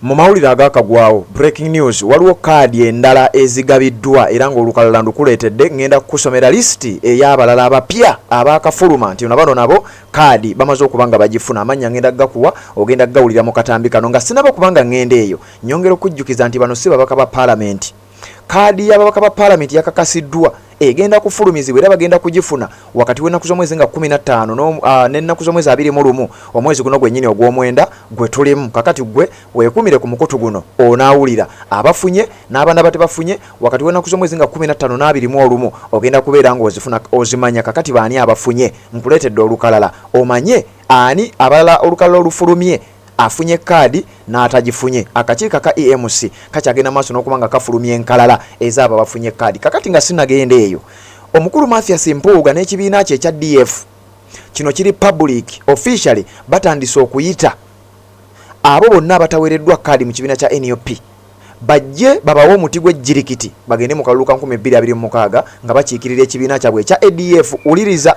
Mu mawulire agakagwawo breaking news waliwo kaadi endala ezigabiddwa era ng'olukalala ndukuleetedde ngenda kusomera lisiti ey'abalala abapya abakafuluma nti bano nabo kaadi bamaze okuba nga bagifuna amannya ngenda gakuwa ogenda gawulira mu katambi kano nga sinaba kubanga ngende eyo nyongera okujjukiza nti bano si babaka ba paalamenti. Kaadi y'ababaka ba paalamenti yakakasiddwa egenda kufulumizibwa era bagenda kugifuna wakati w'ennaku z'omwezi nga 15 n'ennaku z'omwezi 21 omwezi guno gwennyini ogw'omwenda gwe tulimu. Kakati gwe weekumire ku mukutu guno onaawulira abafunye n'abaana batebafunye wakati w'ennaku z'omwezi nga 15 n'abirimu ogenda kubeera ng'ozifuna ozimanya. Kakati baani abafunye nkuleetedde olukalala omanye ani abalala olukalala olufulumye afunye kaadi n'atagifunye. Akakiiko ka EMC kakyagenda maaso n'okubanga kafulumya enkalala ezaabo bafunye kaadi. Kakati nga sinagenda eyo omukulu Mathias Mpuuga n'ekibiina kye ekya DF kino kiri public officially batandise okuyita abo bonna abataweereddwa kaadi mu kibiina kya NUP bajje babawo omuti gw'ejjirikiti bagende mu kalulu ka 2026 nga bakiikirira ekibiina kyabwe ekya ADF. Uliriza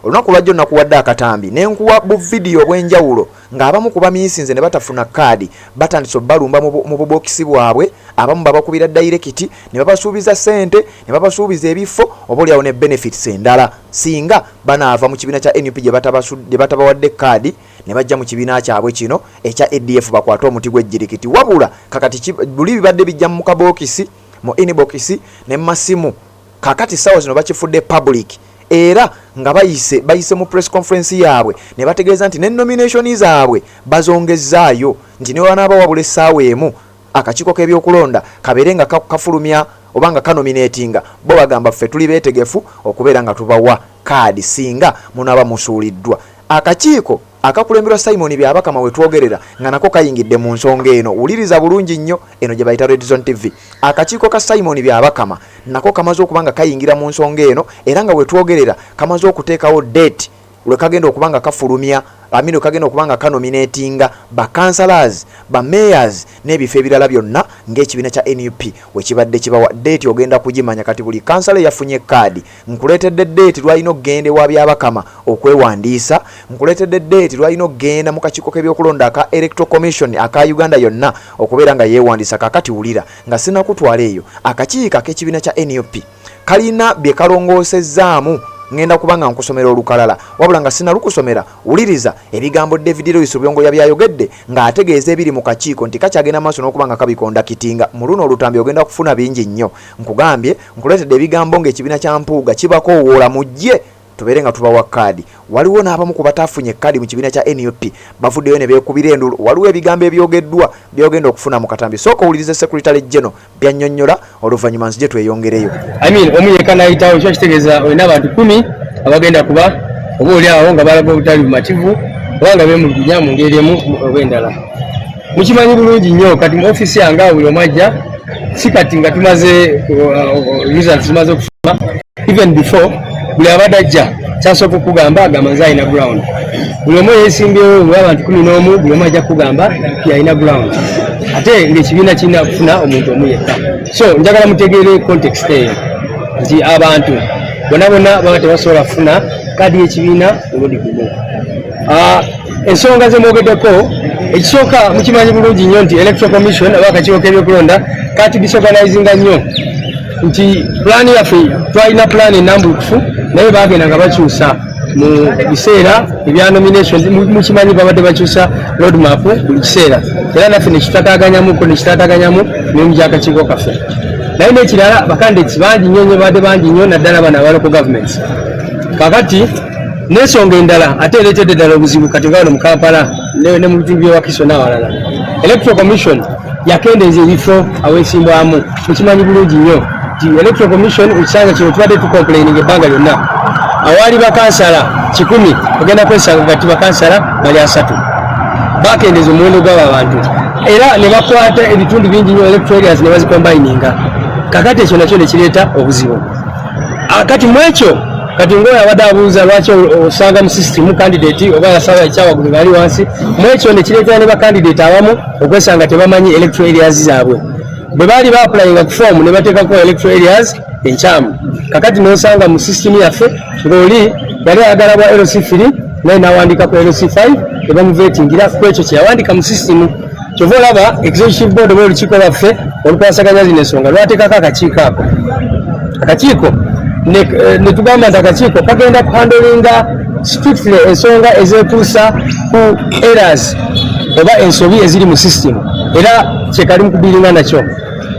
olunaku lwajjo nakuwadde akatambi nenkuwa bu video bw'enjawulo ng'abamu kuba miisinze ne batafuna kaadi batandise balumba mu bubokisi bwabwe abamu babakubira direct ne babasuubiza sente ne babasuubiza ebifo oboolyawo ne benefits endala singa banaava mu kibiina kya NUP gye batabawadde kaadi ne bajja mu kibiina kyabwe kino ekya ADF bakwata omuti gw'ejjirikiti. Wabula kakati buli bibadde bijja mu kabokisi mu inbox ne masimu kakati sawa zino bakifudde public era nga bayise mu press conference yaabwe ne bategeeza nti ne nomination zaabwe bazongezaayo nti ne wanaaba wabula essaawa emu akakiiko k'ebyokulonda kabeere nga kafulumya oba nga kanominatinga bo bagamba ffe tuli beetegefu okubeera nga tubawa kaadi singa munaaba musuuliddwa. Akakiiko akakulemberwa Simon Byabakama wetwogerera nga nako kayingidde mu nsonga eno. Wuliriza bulungi nnyo eno gye bayita Red Zone TV. Akakiiko ka Simon Byabakama nako kamaze okuba nga kayingira mu nsonga eno era nga wetwogerera kamaze okuteekawo date lwe kagenda okuba nga kafulumya amino kagenda okuba nga kanominatinga ba councillors ba mayors n'ebifo ebirala byonna ng'ekibiina kya NUP wekibadde kibawa date ogenda kugimanya. Kati buli councillor yafunye kaadi nkuleetedde date lwalina okgenda ewa Byabakama okwewandiisa, nkuleetedde date lwalina okgenda mu kakiiko k'ebyokulonda aka Electoral Commission aka Uganda yonna okubeera nga yeewandiisa. Kakati wulira nga sinakutwala eyo akakiiko k'ekibiina kya NUP kalina bye kalongoosezaamu ngenda kubanga nkusomera olukalala wabula nga sinalukusomera. Wuliriza ebigambo David Lois Rubiongo yabyayogedde ng'ategeeza ebiri mu kakiiko nti kakyagenda maaso n'okubanga kabikonda kitinga mu luno olutambi ogenda kufuna bingi nnyo. Nkugambye nkuleetedde ebigambo ng'ekibiina kya Mpuuga kibakowoola mujje tubeere nga tubawa kaadi. Waliwo n'abamu ku batafunye kaadi mu kibiina kya NUP bavuddeyo ne beekubira endulu. Waliwo ebigambo ebyogeddwa byogenda okufuna mu katambi. Sooka owulirize Secretary General byannyonnyola oluvannyuma nzije tweyongereyo. Omuyeka n'ayitawo kyo kitegeeza olina abantu 10 abagenda kuba oboolyawo nga balaga obutali bumativu obanga beemulugunya mu ngeri emu oba endala. Mukimanyi bulungi nnyo kati mu ofisi yange awo buli omwajja si kati nga tumaze results zimaze okufuna even before buli abadde ajja kyasooka okugamba agamba nze alina ground. Buli omu yeesimbyewo mu abantu 11 buli omu ajja kugamba yalina ground ate ng'ekibiina kirina kufuna omuntu omu yekka. So njagala mutegeere context eyo nti abantu bonna baba tebasobola kufuna kaadi y'ekibiina omulundi gumu. Ensonga ze mwogeddeko ekisooka mukimanyi bulungi nnyo nti Electoral Commission oba akakiiko k'ebyokulonda kati disorganizinga nnyo nti pulaani yaffe twalina pulaani ennambulukufu naye baagenda nga bakyusa mu biseera ebya nominations. Mukimanyi babadde bakyusa roadmap buli kiseera era naffe nekitataganyamuko nekitataganyamu mirimu gy'akakiiko kaffe. Naye n'ekirala bakandidate bangi nnyo badde bangi nnyo naddala bano aba local governments. Kakati n'ensonga endala ate ereetedde ddala obuzibu kati nga wano mu Kampala ne mu bitundu by'ewakiso n'awalala. Electoral Commission yakendeeza ebifo aweesimbwamu. Mukimanyi bulungi nnyo nti Electoral Commission ekisanga kino tubadde tucomplaining ebbanga lyonna awaali bakansala 10 ogenda kwesanga gati bakansala bali 3 bakendeeza omuwendo gw'abo abantu era ne bakwata ebitundu bingi nnyo electoral areas ne bazikombayininga. Kakati ekyo nakyo ne kireeta obuzibu. Kati mu ekyo kati ngoyo abadde abuuza lwaki osanga mu system candidate oba yasaba ekyawaggulu bali wansi mu ekyo ne kireeta ne bakandidate awamu okwesanga tebamanyi electoral areas zaabwe. Bwe baali baapulayinga ku form ne bateekako electoral areas enkyamu. Kakati n'osanga mu system yaffe ng'oli yali ayagala bwa LC3 naye n'awandikako LC5 ebamuvetingira ku ekyo kye yawandika mu system kyova olaba executive board olukiiko lwaffe olukwasaganya zino ensonga lwateekako akakiiko ako akakiiko ne tugamba nti akakiiko kagenda kuhandolinga strictly ensonga ezeetuusa ku errors oba ensobi eziri mu system era kyekali mu kubiringa nakyo.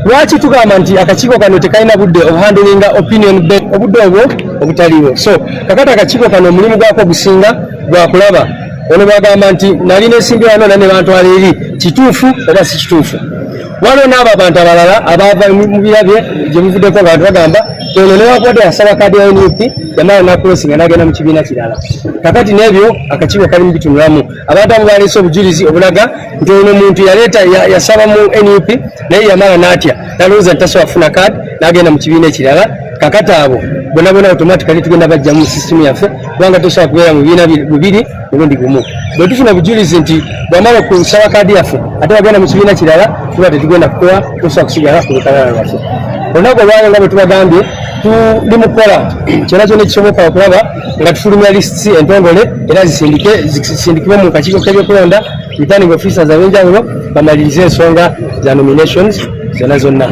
Lwaki tugamba nti akakiiko kano tekalina budde obuhandolinga opinion obudde obwo obutaliwo? So kakati akakiiko kano omulimu gwako gusinga gwakulaba ono bagamba nti nalina ensimbi wano ne bantwala eri kituufu oba si kituufu. Waliwo n'abo abantu abalala abaava mu birabye gye muvuddeko nga bantu bagamba ono newakuwadde yasaba kaadi ya NUP yamala nakulosinga n'agenda mu kibiina kirala. Kakati n'ebyo akakiiko kali mu bitunulamu. Abantu abo baleese obujulizi obulaga nti ono muntu yasaba mu NUP naye yamala n'atya nalowooza nti tasobola kufuna kaadi n'agenda mu kibiina ekirala. Kakati abo bonna automatically tugenda bajja mu system yaffe kubanga tosobola kubeera mu bibiina bibiri mulundi gumu. Bwe tufuna bujulizi nti bwamala okusaba kaadi yaffe ate wagenda mu kibiina kirala tuba tetugenda kukola tosobola kusigala ku lukalala lwaffe. Olunaku olwaleero nga bwe tubagambye tuli mu kukola kyonna kyonna ekisoboka okulaba nga tufulumya lists entongole era zisindikibwe mu kakiiko k'ebyokulonda returning officers ab'enjawulo bamalirize ensonga za nominations zonna.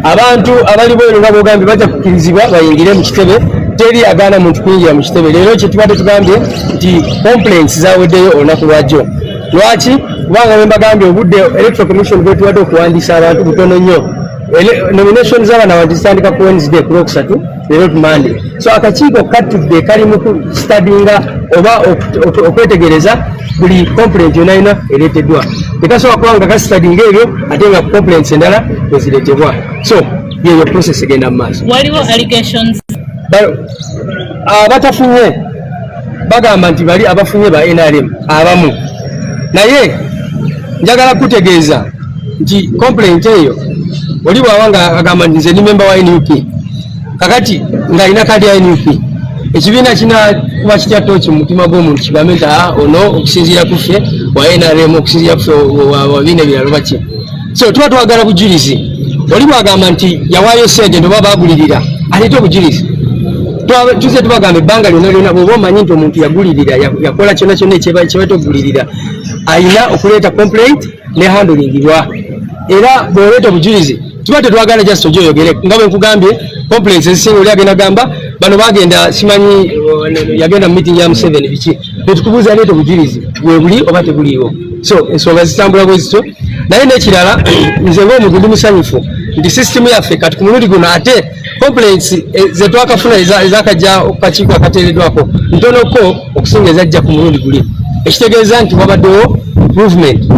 Abantu abali bweru nga bwogambye bajja kukkirizibwa bayingire mu kitebe, teri agaana muntu kuyingira mu kitebe. Leero kye tubadde tugambye nti complaints zaweddeyo olunaku lwajjo. Lwaki? Kubanga bwe mbagambye obudde electoral commission bwetuwadde okuwandiisa abantu butono nnyo. Nominations z'abaana wazitandika ku Wednesday ku Lwokusatu leero tu Monday. So akakiiko katudde kali mu kustadinga oba okwetegereza buli complaint yonna yonna ereeteddwa. Tekasobola kuba nga kasitadinga ebyo ate nga complaints endala ezireetebwa. So yeyo process egenda mu maaso. Waliwo allegations abatafunye bagamba nti bali abafunye ba NRM abamu, naye njagala kutegeeza nti complaint eyo oli bw'abanga agamba nti nze ni member wa NUP kakati ng'alina kaadi ya NUP, ekibiina kinakuba kitya tooki mu mutima gw'omuntu kigambe nti ono okusinziira ku ffe wa NRM okusinziira ku ffe wa bibiina ebirala baki. So tuba twagala bujulizi. Oli bw'agamba nti yawaayo ssente nti oba baagulirira aleete obujulizi. Tuze tubagamba ebbanga lyonna lyonna bw'oba omanyi nti omuntu yagulirira yakola kyonna kyonna ekibaita okugulirira ayina okuleeta complaint ne handlingibwa. Era bw'oleeta obujulizi tuba tetwagala just ogyoyogere nga bwe nkugambye complaints ezisinga oli agenda gamba bano bagenda simanyi yagenda mu meeting ya Museveni biki tetukubuuza leeta obujulizi bwe buli oba tebuliiwo. So ensonga zitambula bwe zityo, naye n'ekirala nze ng'omuntu ndi musanyufu nti system yaffe kati ku mulundi guno ate complaints ze twakafuna ezakajja kakiiko akateereddwako ntonoko okusinga ezajja ku mulundi guli, ekitegeeza nti wabaddewo improvement.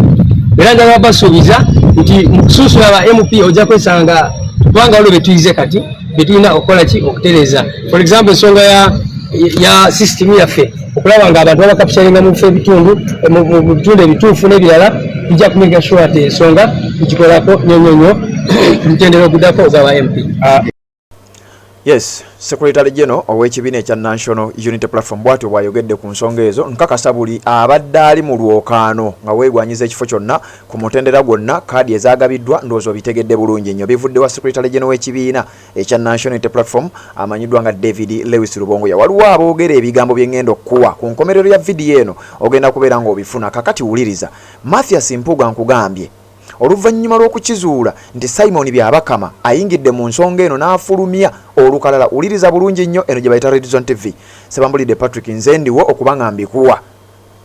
Era njagala basuubiza nti mu kusunsula aba MP ojja kwesanga kubanga waliwo betuyize kati betulina okukola ki okutereeza. For example ensonga ya system yaffe okulaba nga abantu babakapitalinga mu bifo ebitundu mu bitundu ebituufu n'ebirala bijja kumeka sure ati ensonga tugikolako nnyo mutendera oguddako ogaba MP. Yes, Secretary General ow'ekibiina ekya National Unity Platform bw'atyo bw'ayogedde ku nsonga ezo. Nkakasa buli abadde ali mu lwokaano nga weegwanyiza ekifo kyonna ku mutendera gwonna kaadi ezaagabiddwa ndowooza obitegedde bulungi nnyo. Bivudde wa Secretary General w'ekibiina ekya National Unity Platform amanyiddwa nga David Lewis Rubongoya. Waliwo aboogera ebigambo bye ngenda okuwa ku nkomerero ya vidiyo eno ogenda kubeera ng'obifuna. Kakati wuliriza Mathias Mpuuga nkugambye oluvannyuma lw'okukizuula nti Simon Byabakama ayingidde mu nsonga eno n'afulumya olukalala. Uliriza bulungi nnyo eno gye bayita Red Zone TV. Sebambulidde Patrick nze ndiwo okuba nga mbikuwa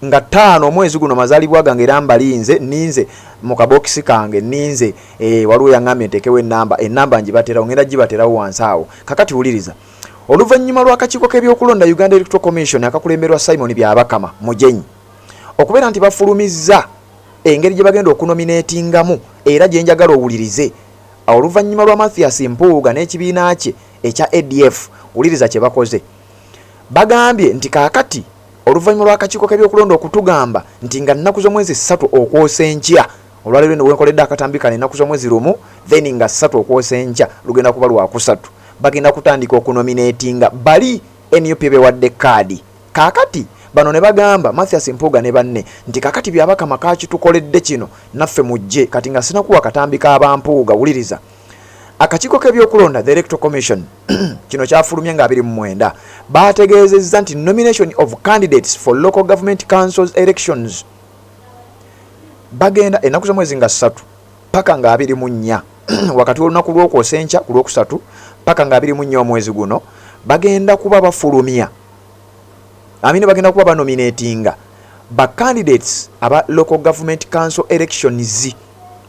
nga 5 omwezi guno mazaalibwa gange era mbalinze ninze mu kabokisi kange ninze waliwo yaŋŋambye nteekewo ennamba ngibaterawo ngenda gibaterawo wansi awo. Kakati wuliriza oluvannyuma lw'akakiiko k'ebyokulonda Uganda Electoral Commission akakulemberwa Simon Byabakama Mujenyi okubeera nti bafulumizza engeri gye bagenda okunominatingamu era gye njagala owulirize oluvannyuma lwa Mathias Mpuuga n'ekibiina kye ekya ADF. Wuliriza kye bakoze. Bagambye nti kaakati oluvannyuma lw'akakiiko k'ebyokulonda okutugamba nti nga nnaku z'omwezi 3 okwosa enkya olwaleero eno wenkoledde akatambi kano ennaku z'omwezi 1 then nga 3 okwosa enkya lugenda kuba lwakusatu bagenda kutandika okunominatinga bali NUP bewadde kaadi. Kaakati bano ne bagamba Mathias Mpuuga ne banne nti kakati Byabakama kakitukoledde kino naffe mujje kati nga sinakuwa katambi k'abampuuga. Wuliriza akakiiko k'ebyokulonda the Electoral Commission kino kyafulumye nga 29 baategeezezza nti nomination of candidates for local government councils elections bagenda ennaku z'omwezi nga 3 paka nga 24 wakati w'olunaku lw'okwosenkya ku lwokusatu paka nga 24 omwezi guno bagenda kuba bafulumya bagenda kuba banominatinga ba candidates aba local government council elections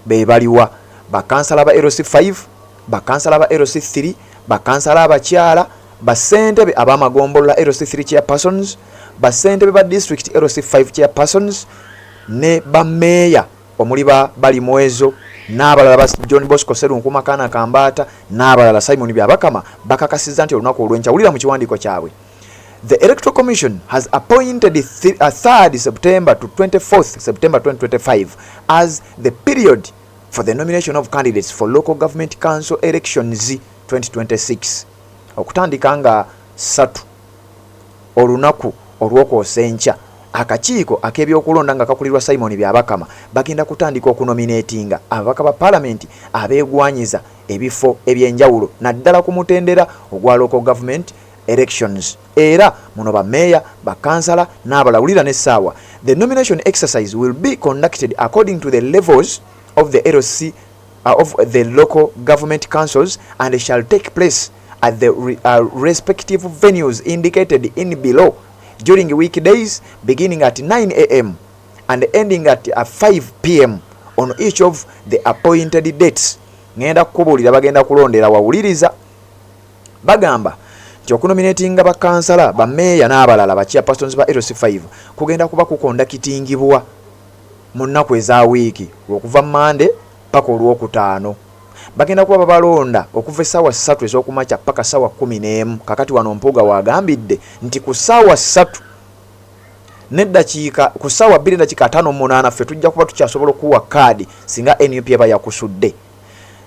bebaliwa bakansala ba LC5 bakansala ba LC3 bakansala abakyala basentebe abamagombolola LC3 chairpersons basentebe ba district LC5 chairpersons ne bameya omuli bali mwezo n'abalala ba John Bosco Serunkuma Kana Kambata n'abalala Simon Byabakama bakakasiza nti olunaku olw'enkya wulira mu kiwandiiko kyabwe. The Electoral Commission has appointed 3rd September to 24th September 2025 as the period for the nomination of candidates for local government council elections 2026. Okutandika nga 3 olunaku olw'okwosenkya akakiiko ak'ebyokulonda nga kakulirwa Simon Byabakama bagenda kutandika okunominatinga ababaka ba parliament abeegwanyiza ebifo ebyenjawulo naddala ku mutendera ogwa local government elections era muno bameya bakansala n'abalawulira n'essaawa. The nomination exercise will be conducted according to the levels of the LC of the local government councils and shall take place at the respective venues indicated in below during weekdays beginning at 9 a.m. and ending at 5 p.m. on each of the appointed dates. Ngenda kubuulira bagenda kulondera wawuliriza bagamba nti okunominatinga bakansala bameeya n'abalala ba chairpersons ba LC5 kugenda kuba kukondakitingibwa mu nnaku eza wiiki okuva Monday paka olwokutaano. Bagenda kuba babalonda okuva essaawa 3 ez'okumakya paka ssaawa 11 kakati wano Mpuuga wagambidde nti ku ssaawa 3 n'eddakiika ku ssaawa 2:58 ffe tujja kuba tukyasobola okuwa kaadi singa NUP eba yakusudde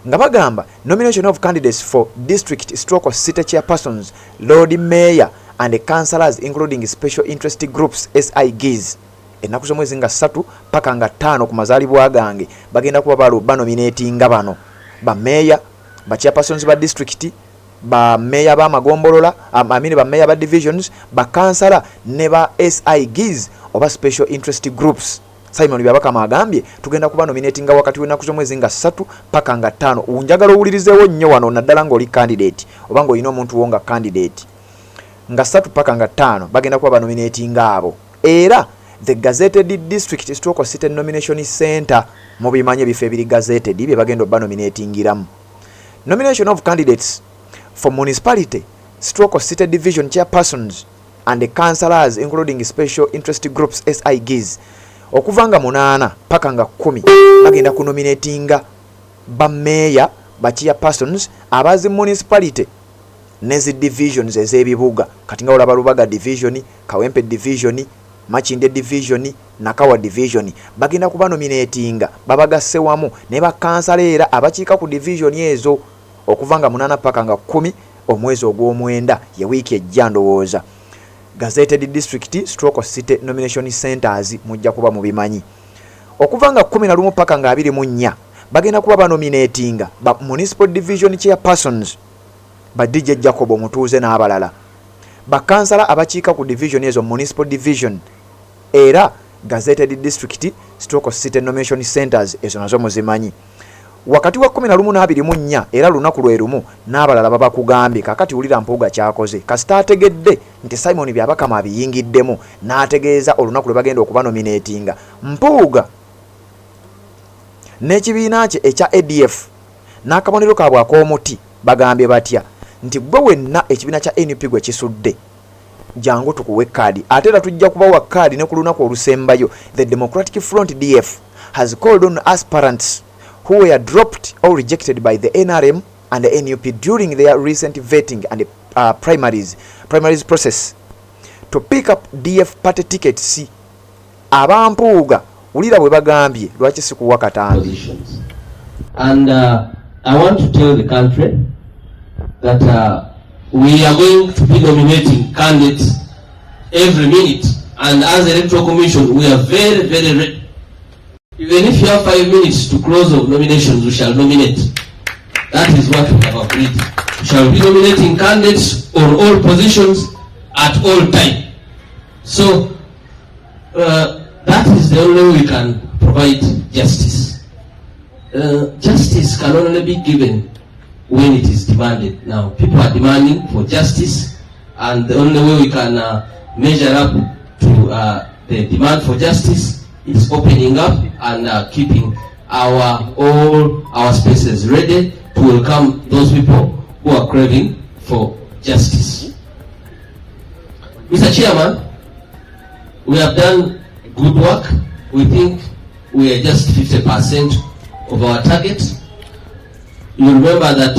nga bagamba nomination of candidates for district stroke city chairpersons, lord mayor and councillors including special interest groups SIGs ennaku z'omwezi nga 3 paka nga 5 ku mazaalibwa gange bagenda kuba banominatinga bano bameya ba chairpersons ba district bameya b'amagombolola bameya ba divisions bakansala ne ba SIGs oba special interest groups. Simon Byabakama agambye tugenda kuba nominatinga wakati w'ennaku z'omwezi nga 3 paka nga 5. Unjagala owulirizeewo nnyo wano naddala ng'oli candidate oba ng'olina omuntu wo nga candidate nga 3 paka nga 5 bagenda kuba banominatinga abo era the gazetted district stroke city nomination center mu bimanye ebifo ebiri gazetted bye bagenda banominatingiramu. Nomination of candidates for municipality stroke city division chairpersons and the councillors including special interest groups SIGs okuva nga 8 paka nga 10 bagenda kunominatinga bameya ba chairpersons abazi municipality nezi divisions ez'ebibuga kati nga olaba Lubaga division, Kawempe division, Machinde division, Nakawa division bagenda kuba nominatinga babagasse wamu ne bakansala era abakiika ku division ezo okuva nga 8 paka nga 10 omwezi ogw'omwenda ye wiiki ejja ndowooza. Gazetted district stroke city nomination centers mujja kuba mu bimanyi okuva nga 11 paka nga 24 bagenda kuba banominatinga ba municipal division chairpersons ba DJ Jacob Mutuuze n'abalala bakansala abakiika ku division ezo municipal division era gazetted district stroke city nomination centers ezo nazo muzimanyi wakati wa 11:24 era lunaku lwe lumu n'abalala baba kugambye kakati ulira Mpuuga kyakoze kasita ategedde nti Simon Byabakama abiyingiddemu n'ategeeza olunaku lwe bagenda okuba nominatinga Mpuuga n'ekibiina kye ekya ADF n'akabonero kaabwe ak'omuti bagambye batya nti gwe wenna ekibiina kya NUP gwe kisudde jangu tukuwe kaadi ate era tujja kubawa kaadi ne ku lunaku olusembayo. The Democratic Front DF has called on aspirants who were dropped or rejected by the NRM and the NUP during their recent vetting and primaries process to pick up DF party tickets. Abampuuga ulira bwe bagambye lwaki sikuwa katambi. And I want to tell the country that we are going to be nominating candidates every minute, and as Electoral Commission we are very ready. Even if you have 5 minutes to close of nominations, we shall nominate. That is what we have agreed. We shall be nominating candidates on all positions at all time. So that is the only way we can provide justice. Justice can only be given when it is demanded. Now, people are demanding for justice, and the only way we can measure up to the demand for justice is opening up and keeping all our spaces ready to welcome those people who are craving for justice. Mr. Chairman, we have done good work. We think we are just 50% of our target. You remember that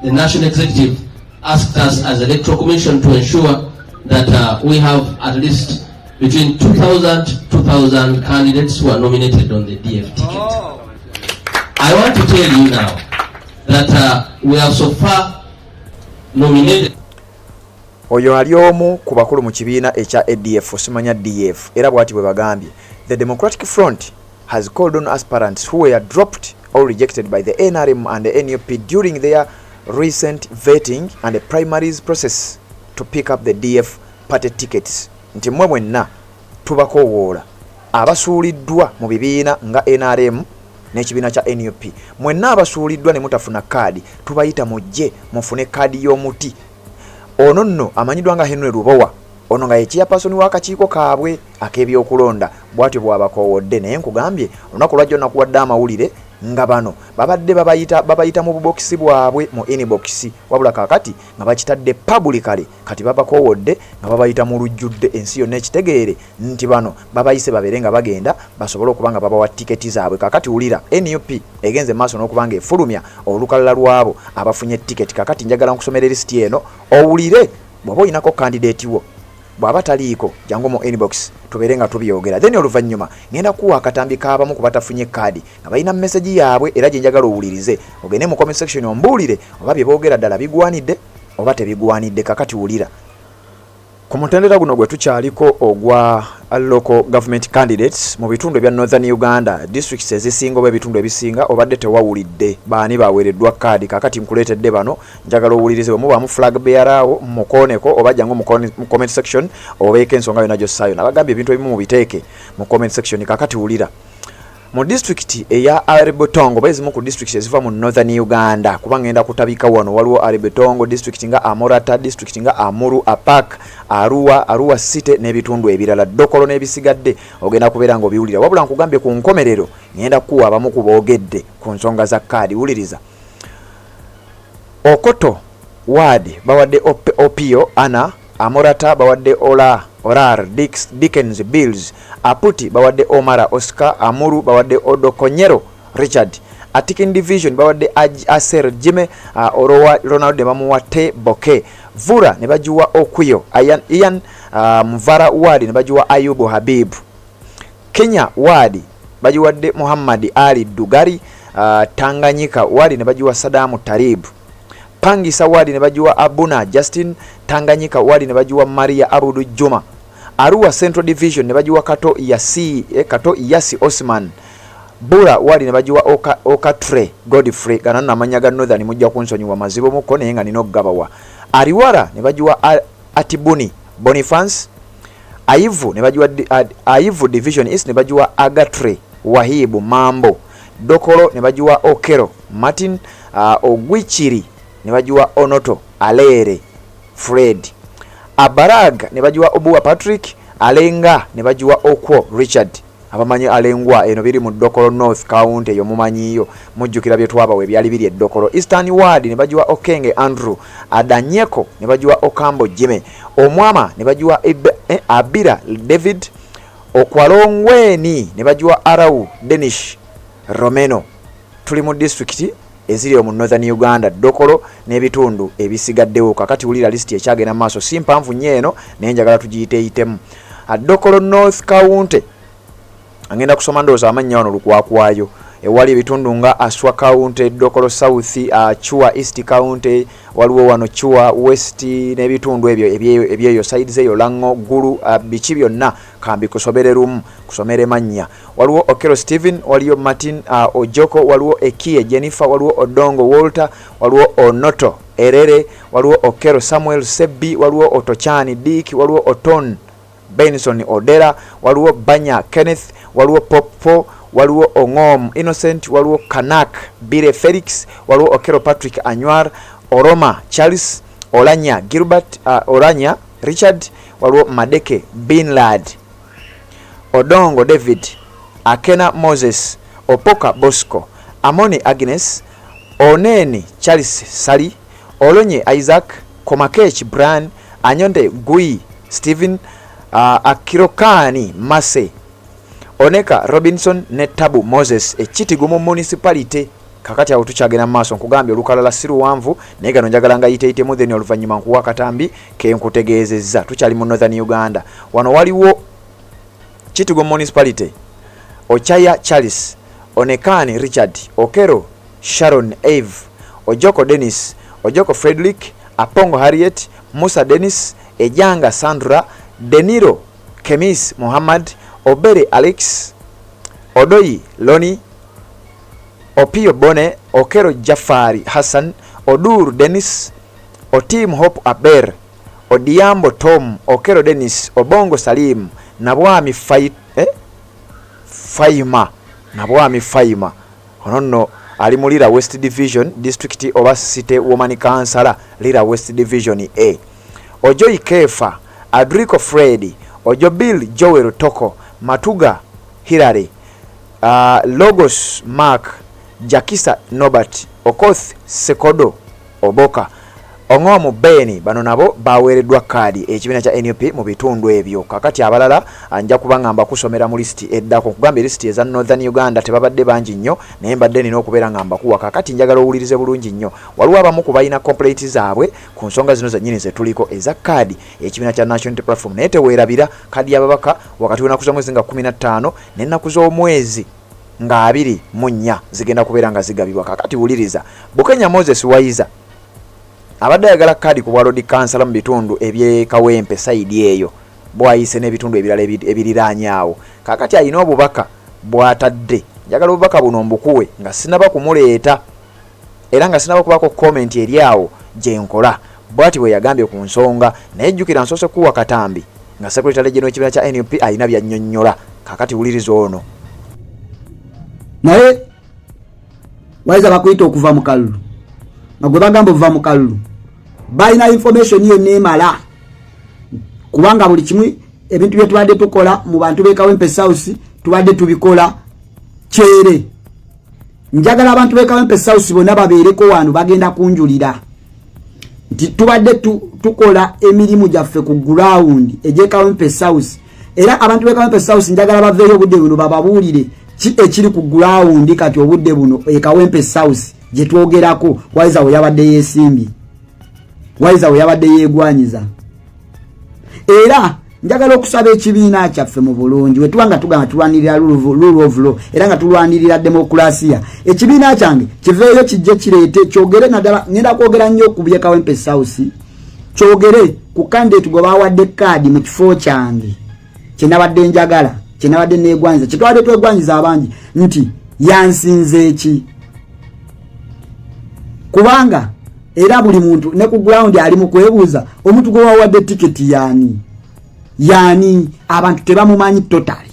the National Executive asked us as Electoral Commission to ensure that we have at least between 2,000 candidates who are nominated on the DF ticket. I want to tell you now that we have so far nominated. Oyo ali omu ku bakulu mu kibiina ekya ADF osimanya DF era bwati bwe bagambye the Democratic Front has called on aspirants who were dropped or rejected by the NRM and the NUP during their recent vetting and the primaries process to pick up the DF party tickets. Nti mwe mwenna tubakowoola abasuuliddwa mu bibiina nga NRM n'ekibiina kya NUP, mwenna abasuuliddwa ne mutafuna kaadi tubayita mujje mufune kaadi y'omuti. Ono nno amanyidwa nga Henry Lubowa, ono nga yekiyapaasoni w'akakiiko kaabwe ak'ebyokulonda, bw'atyo bw'abakoowodde. Naye nkugambye olunaku lwajjo nakuwadde amawulire nga bano babadde babayita mu bubokisi bwabwe mu inbox, wabula kaakati nga bakitadde publicly, kati babakoowodde nga babayita mu lujjudde, ensi yonna ekitegeere nti bano babayise babeere nga bagenda basobole okuba nga babawa tiketi zaabwe. Kaakati wulira NUP egenze maaso n'okuba nga efulumya olukalala lwabo abafunye tiketi. Kaakati njagala nkusomera lisiti eno owulire, bw'oba olinako candidate wo bw'aba taliiko jangu mu inbox tubeere nga tubyogera. Then oluvannyuma ngenda kuwa akatambi k'abamu ku batafunye kaadi nga balina message yaabwe era gye njagala owulirize, ogende mu comment section ombuulire oba bye boogera ddala bigwanidde oba tebigwanidde. Kakati wulira ku mutendera guno gwe tukyaliko ogwa local government candidates mu bitundu ebya Northern Uganda, districts ezisinga oba ebitundu ebisinga obadde tewawulidde baani baweereddwa kaadi. Kakati nkuleetedde bano, njagala owulirize bwe mubaamu flag bearer awo mukooneko oba jangu mu comment section obeeko ensonga yonna gy'ossaayo. Nabagambye ebintu ebimu mubiteeke mu comment section. Kakati wulira mu district eya Aribotongo, bezimu ku district eziva mu Northern Uganda kuba ngenda kutabika wano, waliwo Aribotongo district nga Amorata, district nga Amuru, Apak, Arua City n'ebitundu ebirala Dokolo n'ebisigadde ogenda kubeera ng'obiwulira. Wabula nkugambye ku nkomerero ngenda kuwa abamu ku boogedde ku nsonga za kaadi. Wuliriza. Okoto ward bawadde Opio Ana, Amorata bawadde Orar Dickens Bills, Aputi bawadde Omara Oscar, Amuru bawadde Odokonyero Richard, Atikin Division bawadde Aser Jime, Orowa Ronald bamuwate Boke, Vura ne bajuwa Okuyo, Ian Mvara ward ne bajuwa Ayubu Habib, Kenya ward bajuwadde Muhammad Ali Dugari, Tanganyika ward ne bajuwa Sadamu Tarib, Pangisa wadi ne bajuwa Abuna Justin, Tanganyika wadi ne bajuwa Maria Abudu Juma, Arua Central Division ne bajuwa Kato Yasi Osman, Bura wadi ne bajuwa Okatre Godfrey. Gana namanya ga Northern mujja kunsonyiwa mazibu muko naye nga nina okugabawa. Ariwara ne bajuwa Atibuni Boniface, Aivu ne bajuwa Aivu Division East ne bajuwa Agatre Wahibu Mambo, Dokolo ne bajuwa Okero Martin, Ogwichiri ne bajuwa Onoto Alere Fred, Abarag ne bajuwa Obuwa Patrick, Alenga ne bajuwa Okwo Richard. Abamanyi Alengwa eno biri mu Dokolo North County eyo mumanyiyo, mujjukira bye twabawe byali biri Dokolo. Eastern Ward ne bajuwa Okenge Andrew, Adanyeko ne bajuwa Okambo Jime, Omwama ne bajuwa Abira David, Okwalongweni ne bajuwa Arau Denish Romeno. Tuli mu district eziri mu Northern Uganda Dokolo n'ebitundu ebisigaddewo. Kakati wulira listi ekyagenda maaso si mpanvu nnyo eno naye njagala tugiyiteeyitemu. Dokolo North County angenda kusoma ndowooza amannya wano lukwakwayo, ewali ebitundu nga Aswa County, Dokolo South, Chua East County, waliwo wano Chua West n'ebitundu ebyeyo sides eyo Lango Gulu, biki byonna kambi kusobere rumu kusomere mannya. Waliwo Okero Steven, waliwo Martin Ojoko, waliwo Ekie Jennifer, waliwo Odongo Walter, waliwo Onoto Erere, waliwo Okero Samuel Sebbi, waliwo Otochani Dick, waliwo Oton Benson Odera, waliwo Banya Kenneth, waliwo Popo, waliwo Ongom Innocent, waliwo Kanak Bire Felix, waliwo Okero Patrick Anywar, Oroma Charles, Olanya Gilbert, Oranya Richard, waliwo Madeke Binlad, Odongo David, Akena Moses, Opoka Bosco, Amoni Agnes, Oneni Charles Sali, Olonye Isaac, Komakech Brian, Anyonde Gui Stephen, Akirokani Mase, Oneka Robinson ne Tabu Moses, Ekitigumu municipality. Kakati awo tukyagenda maaso nkugambye olukalala siruwanvu naye gano njagala nga yiteeyitemu then oluvannyuma nkuwa katambi ke nkutegeezezza tukyali mu Northern Uganda. Wano waliwo Kitgum municipality, Ochaya Charles, Onekani Richard, Okero Sharon Eve, Ojoko Dennis, Ojoko Frederick, Apongo Harriet, Musa Dennis, Ejanga Sandra, Deniro Kemis Muhammad, Obere Alex, Odoyi Loni, Opio Bone, Okero Jafari Hassan, Odur Dennis, Otim Hope Aber, Odiambo Tom, Okero Dennis, Obongo Salim, Nabwami Faima, Nabwami Faima. Onono ali mu Lira West Division District oba City Woman Councillor Lira West Division A. Ojoyi Kefa, Adrico Freddy, Ojo Bill Joel Toko, Matuga Hilary, Logos Mark, Jakisa Norbert, Okoth Sekodo Oboka, Ongomu Beni, bano nabo baweereddwa kaadi ekibiina kya NUP mu bitundu ebyo. Kakati abalala anja kubanga mba kusomera mu listi eddako kugamba listi eza Northern Uganda tebabadde bangi nnyo naye mbadde nina okubeera nga mbakuwa. Kakati njagala owulirize bulungi nnyo. Waliwo abamu ku balina complaints zaabwe ku nsonga zino zennyini ze tuliko eza kaadi ekibiina kya National Unity Platform naye teweerabira kaadi y'ababaka wakati w'ennaku z'omwezi nga 15 n'ennaku z'omwezi nga 24 zigenda kubeera nga zigabibwa. Kakati wuliriza Bukenya Moses Waiza abadde ayagala kaadi ku bwalodi kansala mu bitundu eby'e Kawempe saidi eyo bwayise n'ebitundu ebirala ebiriraanyaawo. Kakati alina obubaka bw'atadde njagala obubaka buno mbukuwe nga sinaba kumuleeta era nga sinaba kubako comment eri awo gye nkola bw'ati bwe yagambye ku nsonga naye jjukira nsoose kuwa katambi nga Secretary General w'ekibiina kya NUP alina byannyonnyola. Kakati wuliriza ono naye Waiza bakuyita okuva mu kalulu nga gwe bagamba okuva mu kalulu balina information yonna emala kubanga buli kimu ebintu bye tubadde tukola mu bantu b'e Kawempe South tubadde tubikola kyere. Njagala abantu b'e Kawempe South bonna babeereko wano bagenda kunjulira nti tubadde tukola emirimu gyaffe ku ground egy'e Kawempe South era abantu b'e Kawempe South njagala baveeyo obudde buno bababuulire ki ekiri ku ground kati obudde buno e Kawempe South gye twogerako. Waiza we yabadde yeesimbye, Waiza we yabadde yeegwanyiza. Era njagala okusaba ekibiina kyaffe mu bulungi wetuba nga tugamba tulwanirira rule of law era nga tulwanirira demokrasiya. Ekibiina kyange kiveeyo kijje kireete kyogere naddala ngenda kwogera nnyo ku by'e Kawempe South kyogere ku candidate gwe bawadde kaadi mu kifo kyange kyenabadde njagala kyenabadde neegwanyiza kyetwabadde twegwanyiza abangi nti yansinze eki kubanga era buli muntu ne ku ground ali mu kwebuuza omuntu gwe wawadde tiketi yani abantu tebamumanyi totally.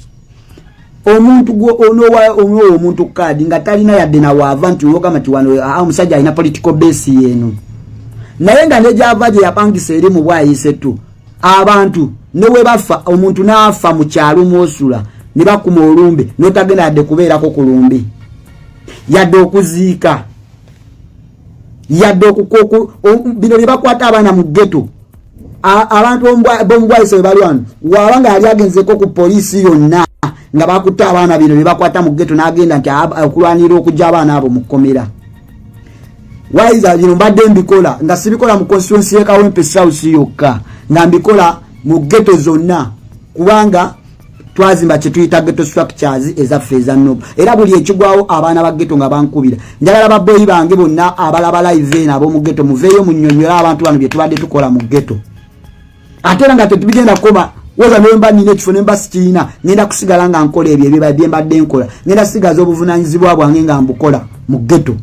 Omuntu gwe ono omuntu kaadi nga talina yadde na waava nti olwogamba nti wano omusajja alina political base yeno naye nga nejava gye yapangisa eri mu bwayise tu abantu ne we bafa omuntu naafa mu kyalo mwosula ne bakuma olumbe n'otagenda yadde kubeerako ku lumbe yadde okuziika yadde okukoku bino bye bakwata abaana mu ghetto abantu b'omubwayise bali wano wabanga yali agenzeko ku poliisi yonna nga bakutta abaana bino bye bakwata mu ghetto n'agenda nti okulwanira okujja abaana abo mu kkomera. Waiza bino mbadde mbikola nga sibikola mu constituency y'e Kawempe South yokka nga mbikola mu ghetto zonna kubanga twazimba kye tuyita ghetto structures ezaffe eza nobu era buli ekigwawo abaana ba ghetto nga bankubira. Njagala babboyi bange bonna abalaba live nabo mu ghetto muveeyo munnyonnyola abantu bano bye tubadde tukola mu ghetto ate era nga tetubigenda koma woza nemba nina ekifo nemba sikiina ngenda kusigala nga nkola ebyo bye mbadde nkola ngenda sigaza obuvunaanyizibwa bwange nga mbukola mu ghetto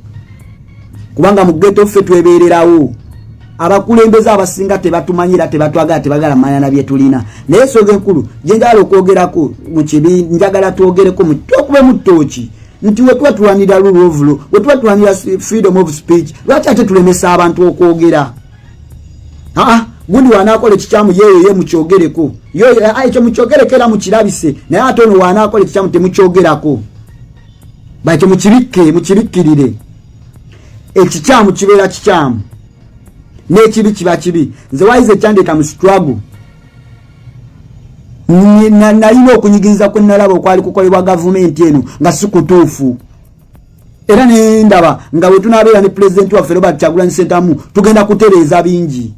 kubanga mu ghetto ffe twebeererawo abakulembeze abasinga tebatumanyira tebatwagala tebagala manya na bye tulina naye soge nkulu je njagala okwogerako mu kibi njagala twogereko mu tokube mu tochi nti we tuwanira rule of law we tuwanira freedom of speech lwaki ate tulemesa abantu okwogera gundi wanakola ekikyamu ye mukyogereko yo ekyo mukyogerekera mukirabise naye ate ono wanakola ekikyamu temukyogerako bakyo mukirikkirire ekikyamu kibeera kikyamu n'ekibi kiba kibi nze Waiza ekyandeka mu struggle nalina okunyigiriza kwe nalaba okwali kukolebwa gavumenti eno nga si kutuufu era nendaba nga bwe tunaabeera ne pulezidenti waffe Robert Kyagulanyi Ssentamu tugenda kutereeza bingi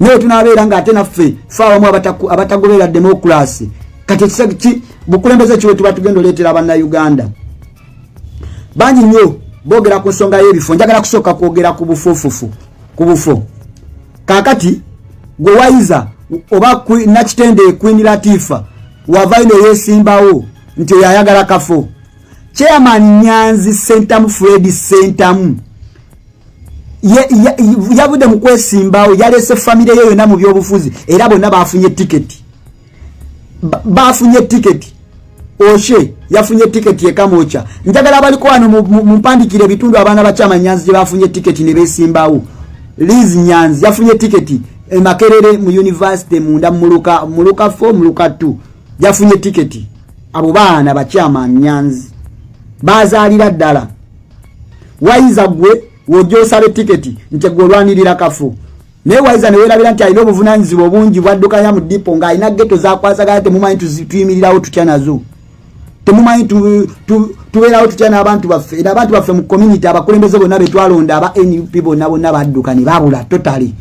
naye tunaabeera nga ate naffe faawamu abatagoberera demokrasi kati bukulembeze kiwe tuba tugenda oleetera bannayuganda bangi nnyo boogera ku nsonga y'ebifo njagala kusooka kwogera ku bufo kaakati gwe Waiza oba Nakitende Queen Latifah wava ino yeesimbawo nti oyayagala kafo chairman Nyanzi Ssentamu Fred Ssentamu yavudde mu kwesimbawo yalese famire ye yonna mu byobufuzi era bonna bafunye tiketi Oshe yafunye tiketi ekamocha njagala baliko wano mu mpandikire ebitundu abaana ba chairman Nyanzi gye bafunye tiketi ne beesimbawo Liz Nyanzi yafunye tiketi Makerere mu university munda muluka 4 muluka 2 yafunye tiketi abo baana ba chairman Nyanzi bazalira ddala Waiza gwe wojosabe tiketi nti golwanirira kafu ne Waiza ne werabira nti alina obuvunanyizibwa obungi bwaddukanya mu dipo nga alina geto zakwasagala temumanyi tuyimirirawo tutya nazo temumanyi tubeerawo tutya n'abantu baffe era abantu baffe mu community abakulembeze bonna betwalonda aba NUP bonna badduka ne babula totally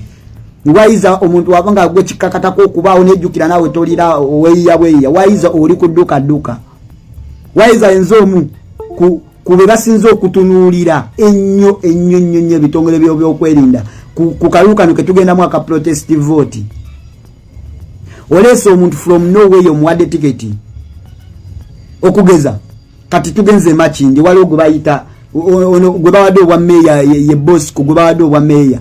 Waiza omuntu wabanga gwe kikakatako okubaawo nejjukira nawe tolira weya Waiza oli kudduka Waiza enzomu kube basinze okutunuulira ennyo bitongole by'okwerinda ku kalukano ke tugenda mwaka protest vote oleese omuntu from nowhere omuwadde tiketi okugeza kati tugenze Makindye waliwo gwe bayita gwe bawadde obwa meya ye boss ku gwe bawadde obwa meya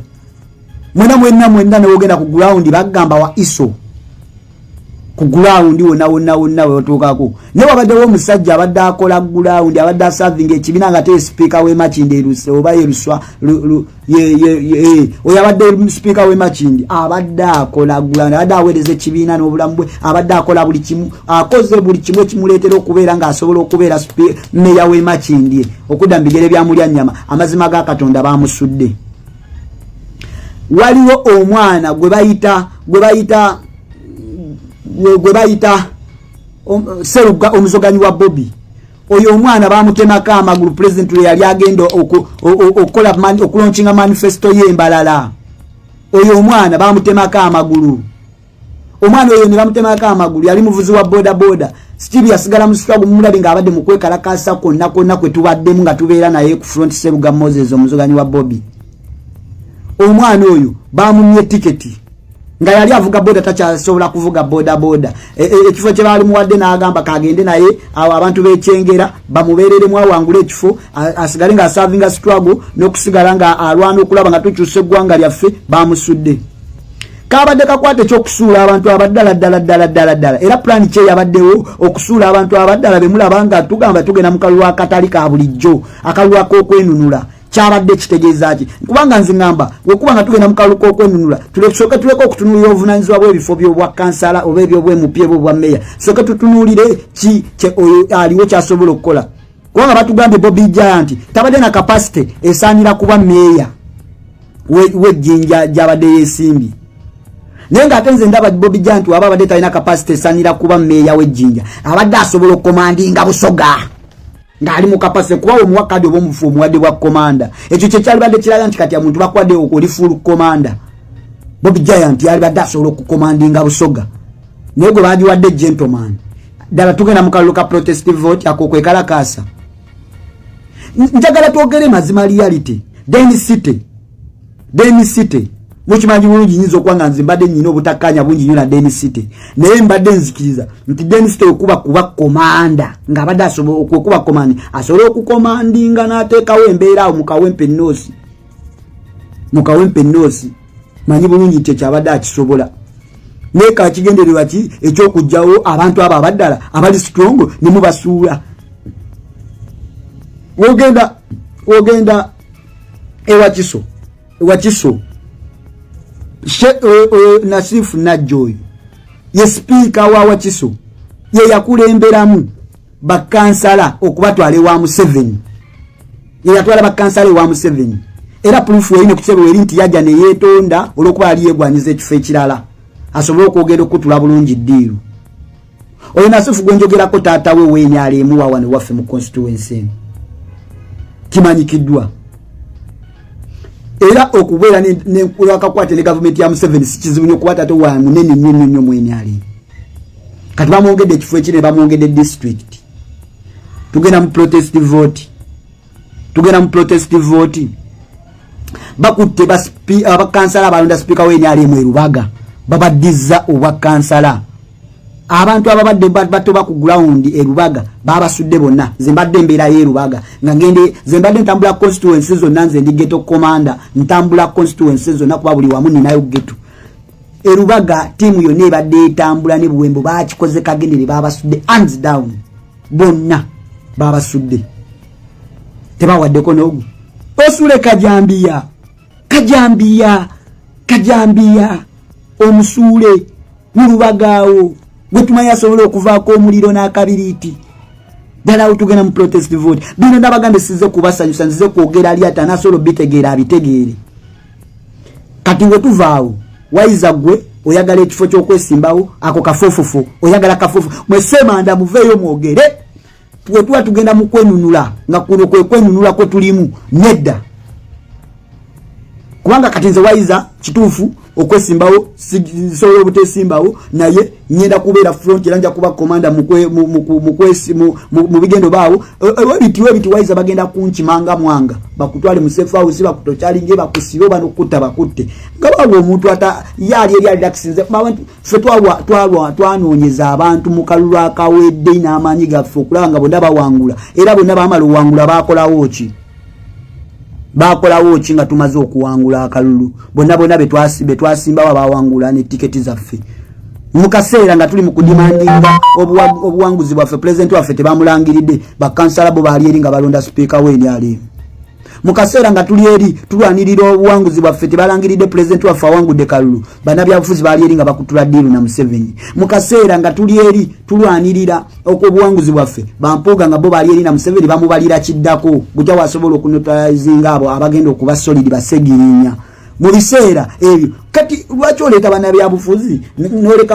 mwenna n'ogenda ku ground bagamba wa iso ku ground wonna wetuukako ne wabaddewo omusajja abadde akola ground abadde serving ekibiina nga te speaker we Makindye eruse oba yeruswa oyo abadde speaker we Makindye abadde akola ground abadde aweereza ekibiina n'obulamu bwe abadde akola buli kimu akoze buli kimu ekimuleetera okubeera ng'asobola okubeera meya we Makindye okudda mu bigere bya Mulyannyama amazima ga Katonda baamusudde waliwo omwana gwe bayita Seruga omuzoganyi wa Bobby oyo omwana bamutemako amagulu president we yali agenda okulonchinga manifesto y'embalala oyo omwana bamutemako amagulu omwana oyo ne bamutemako amagulu yali muvuzi wa boda still yasigala mu struggle mulabi nga abadde mu kwekalakasa konna kwe tubaddemu nga tubeera naye ku front Seruga Moses omuzoganyi wa Bobby omwana oyo bamunye tiketi nga yali avuga boda takyasobola kuvuga boda ekifo kye bali muwadde n'agamba kagende naye awo abantu bekyengera bamubeereremu awangula ekifo asigale nga asavinga struggle n'okusigala nga alwana okulaba nga tukyusa eggwanga lyaffe bamusudde kabadde kakwate ekyokusuula abantu abaddala era plan kye yabaddewo okusuula abantu abaddala bemulaba nga tugamba tugenda mu kalulu akatali ka bulijjo akalulu ak'okwenunula kyabadde kitegeeza ki kubanga nze ngamba wekuba nga tugenda mu kalulu k'okwenunula tuleke okutunuulira obuvunaanyizibwa bw'ebifo by'obwa kansala oba eby'obwemupye bw'obwa meya soke tutunuulire ki oyo aliwo kyasobola okukola kubanga batugambye Bobby Giant tabadde na kapasite esaanira kuba meya w'ejjinja gy'abadde yeesimbye naye ng'ate nze ndaba Bobby Giant waba abadde talina kapasite esaanira kuba meya w'ejjinja abadde asobola okukomandinga Busoga ng'ali mu kapasite kuba omuwakadde oba omufu omuwadde bwa komanda ekyo kye kyali badde kiraga nti kati omuntu bakwadde oli full komanda Bobby Giant yali badde asobola okukomandinga Busoga naye gwe bagiwadde gentleman ddala tugenda mu kalulu ka protest vote ako kwekalakaasa njagala twogere mazima reality Deni City mukimanyi bulungi nyinza okuba nga nze mbadde nyina obutakkaanya bungi nnyo na Deni City naye mbadde nzikiriza nti Deni City okuba komanda ng'abadde asobola okuba komandi asobola okukomandinga n'ateekawo embeera awo mu kawempe nnoosi mukawempe nosi manyi bulungi kye kyabadde akisobola neka kigendererwa ki ekyokujjawo abantu abo abaddala abali strong ne mubasuula ogenda ewakiso Nasifu Najjoy ye speaker wa Wakiso ye yakulemberamu bakansala okubatwala wa Museveni ye yatwala bakansala wa Museveni era proof yine kusebe nti yajja ne yetonda olwokuba ali yegwanyiza ekifo ekirala asobola okwogera okutula bulungi ddiiru oyo Nasifu gwenjogera ko taata we weeni alimu wa wane waffe mu constituency kimanyikiddwa era okubeera ne akakwate ne government ya Museveni sikizibu nyo kuba taata wa munene nnyo mweni ali kati bamwongedde ekifo ekire bamwongedde district tugenda mu protest vote bakutte abakansala abalonda speaker weeni ali mu Rubaga babaddiza obwakansala abantu ababadde bato baku ground Rubaga babasudde bonna zembadde mbeera ye Rubaga nga ngende zembadde ntambula constituencies zonna nze ndi ghetto commander ntambula constituencies zonna kuba buli wamu ninayo ghetto Rubaga timu yonna ebadde etambula ne buwembo bakikoze kagendere babasudde hands down bonna babasudde tebawaddeko n'ogu osule kajambiya omusule mu Rubagaawo gwetumanya asobola okuvaako omuliro n'akabiriiti ddala utugenda mu protest vote bino nabagambe size kubasanyusa nzize kwogera ali atanasobola bitegeera abitegeere kati we tuvaawo wayiza gwe oyagala ekifo ky'okwesimbawo ako kafofofo oyagala kafofo mwesemanda muveeyo mwogere tuwetuwa tugenda mu kwenunula nga kuno kwenunula kwe tulimu nedda kubanga kati nze wayiza kituufu okwesimbawo sisobola obutesimbawo naye nyenda kubeera front era nja kuba komanda mu bigendo baawo webiti wayiza bagenda kunkimanga mwanga bakutwale mu safe house bakutokyalinge bakusibe bano kutta bakutte nga bawo omuntu yali relaxinze abantu fe twanoonyeza abantu mu kalulu akawedde n'amaanyi gaffe okulaba nga bonna bawangula era bonna bamala owangula bakolawo ki nga tumaze okuwangula akalulu bonna betwasimbawo bawangula ne tiketi zaffe mukaseera nga tuli mu kudimandinga obuwanguzi bwaffe president waffe tebamulangiridde bakansala bo baali eri nga balonda speaker weeni ali mukaseera nga tuli eri tulwanirira obuwanguzi bwaffe tebalangiridde president waffe awangudde kalulu bannabyabufuzi baali eri nga bakutula ddiiru na Museveni mukaseera nga tuli eri tulwanirira obuwanguzi bwaffe bampuuga nga bo baali eri na Museveni bamubalira kiddako gujja wasobola okuneutralizinga abo abagenda okuba solidi basegirinya mu biseera ebyo kati lwaki oleeta bannabyabufuzi n'oleka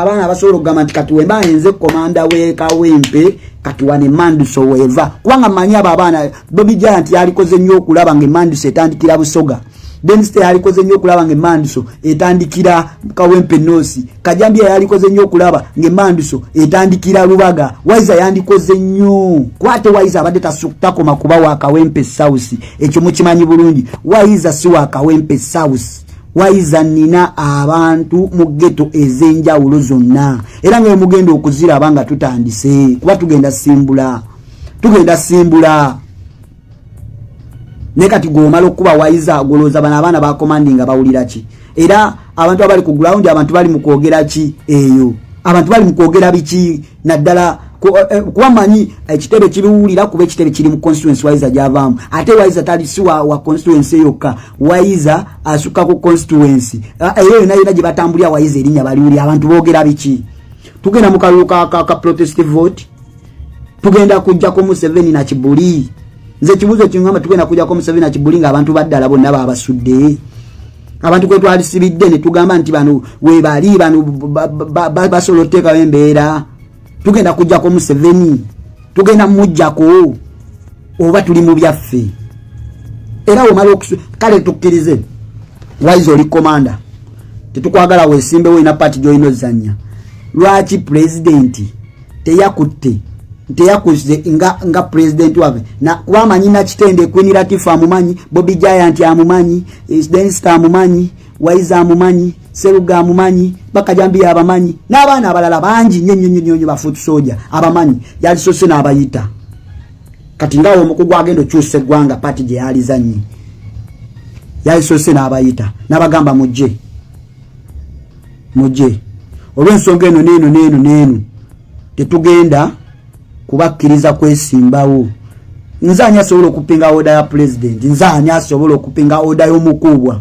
abaana abasobola okugamba nti kati wemba enze komanda w'ekawempe kati wane Manduso weva kubanga manyi abo abaana Bobby Giant yalikoze nnyo okulaba nga Manduso etandikira Busoga Deniste yalikoze nnyo okulaba nga Manduso etandikira Kawempe Nosi Kajambia yalikoze nnyo okulaba nga Manduso etandikira Rubaga Waiza yandikoze nnyo kwate Waiza abadde tasuktakoma kuba wa Kawempe South ekyo mukimanyi bulungi Waiza si wa Kawempe South Waiza nina abantu mu ghetto ezenjawulo zonna era nga mugenda okuzira abanga tutandise kuba tugenda simbula ne kati gomala okuba Waiza goloza bana abaana ba commanding abawulira ki era abantu abali ku ground abantu bali mu kwogera ki eyo abantu bali mu kwogera biki naddala kuba manyi ekitebe kibiwulira kuba ekitebe kiri mu constituency Waiza gyavaamu ate Waiza tali si wa constituency yokka Waiza asuka ku constituency eyo yonna gye batambulira Waiza erinnya baliwulira abantu boogera biki tugenda mu kalulu ka protest vote tugenda kujjako Museveni na Kibuli nze kibuzo kingamba tugenda kujjako Museveni na Kibuli nga abantu baddala bonna babasudde abantu kwe twalisibidde ne tugamba nti bano we bali bano basobola oteekawo embeera tugenda kujjako Museveni tugenda mujjako oba tuli mu byaffe era omala kale tukkirize Waiza oli komanda tetukwagala weesimbe weina party joino zanya lwaki president teyakuze nga president wabe na kwamanyi na kitende Queen Latifah amumanyi Bobby Giant amumanyi Dennis amumanyi Waiza amumanyi Seruga amumanyi Bakajambia abamanyi n'abaana abalala bangi nnyo bafutu soja abamanyi yali sose n'abayita kati ngawo omukugu agendo kyuse gwanga party gye yali zanyi yayisose n'abayita n'abagamba mujje olw'ensonga eno neeno tetugenda kubakkiriza kwesimbawo. Nze ani asobola okupinga oda ya president? Nze ani asobola okupinga oda y'omukubwa?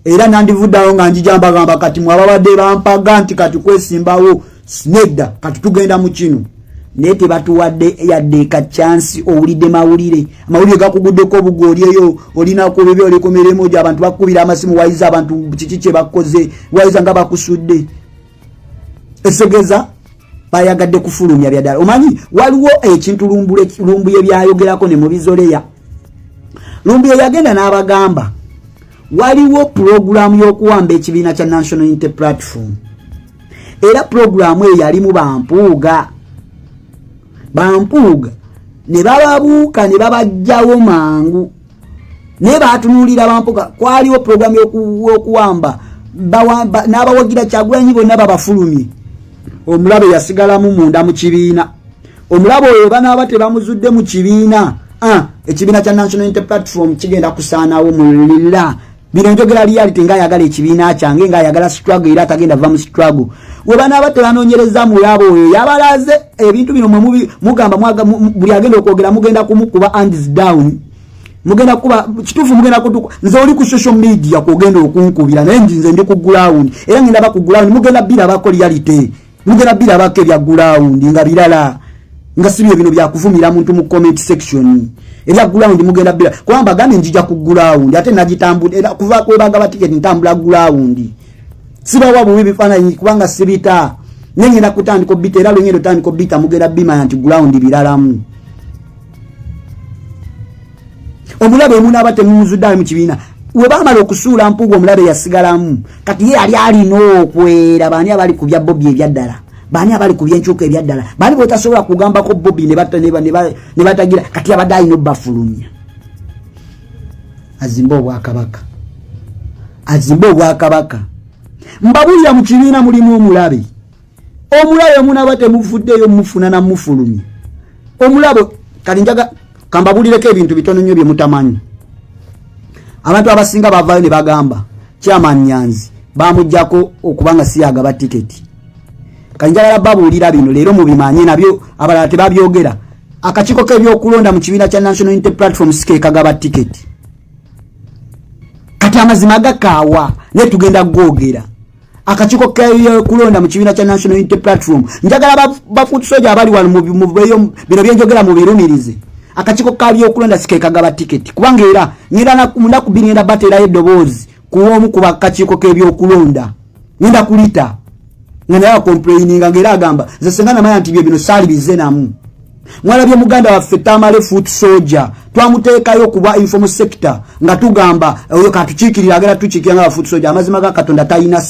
Era nandivuddawo nga njijambagamba kati mwababadde bampaga nti kati kwesimbawo nedda kati tugenda mu kino. Naye tebatuwadde yadde ka chance owulidde mawulire gakuguddeko obugoli eyo olinako bebe oli ku mirimu gye abantu bakubira amasimu wayiza abantu kiki kye bakoze wayiza nga bakusudde esogeza bayagadde kufulumya byaddala. Omanyi waliwo ekintu lumbuye byayogerako ne mubizoleya. Lumbuye yagenda n'abagamba waliwo program y'okuwamba ekibiina kya National Unity Platform era program eyo yalimu bampuuga ne bababuuka ne babajjawo mangu ne baatunuulira bampuuga. Kwaliwo program y'okuwamba n'abawagira Kyagulanyi bonna babafulumye. Omulabe yasigalamu munda mu kibiina. Omulabe oyo banaaba tebamuzudde mu kibiina. Ekibiina kya National Unity Platform kigenda kusaanawo mulira. Bino njogera reality ng'ayagala ekibiina kyange ng'ayagala struggle era atagenda va mu struggle. We banaaba tebanoonyereza mulabo oyo yabalaze ebintu bino mugamba buli agenda okwogera mugenda kumukuba hands down. Mugenda kuba kituufu mugenda kutuka nze oli ku social media kwogenda okunkubira naye nze ndi ku ground era ngenda ba ku ground mugenda birabako reality. Mugenda birabako ebya ground nga birala nga sibyo bino bya kuvumira muntu mu comment section. Ebya ground mugenda bila kwamba gane njija ku ground ate najitambula era kuva kwebagaba ticket ntambula ground. Siba wabu bifananyi kubanga sibita nengenda kutandika bita era lwengendo tandika bita mugenda bima anti ground biralamu. Omulabe muna abate muzuddayo mu kibiina we bamala okusuula mpugo omulabe yasigalamu kati ye ali alina okwera bani abali ku bya Bobby ebyaddala bani abali ku byenkyuka ebyaddala bani botasobola kugambako Bobby ne batagira kati abadde alina obbafulumya. Azimba obwakabaka mbabulira mu kibiina mulimu omulabe muna temuvuddeyo mufuna na mufulumya. Omulabe kati njaga kambabulireko ebintu bitono nnyo bye mutamanyi. Abantu abasinga bavaayo ne bagamba Chairman Nyanzi bamujjako okubanga siyagaba tiketi. Kanjala babuulira bino leero mubimanye nabyo abalala tebabyogera. Akakiiko k'ebyokulonda mu kibiina kya National Unity Platform sike kagaba tiketi. Kati amazima gakaawa ne tugenda gwogera. Akakiiko k'ebyokulonda mu kibiina kya National Unity Platform njagala bafuutu soja abali wano mu bino byenjogera mu birumirize. Akakiiko k'ebyokulonda sike kagaba tiketi kubanga era nyira munaku binenda batera eddoboozi kuwomu kuba akakiiko k'ebyokulonda ngenda kulita ngenda ya complaining ngera agamba ze sengana maya nti bino sali bizenamu mwalabye muganda waffe Tamale foot soldier twamuteekayo kuba informal sector nga tugamba oyo katukiikirira agera tukiikira nga foot soldier amazima ga Katonda talina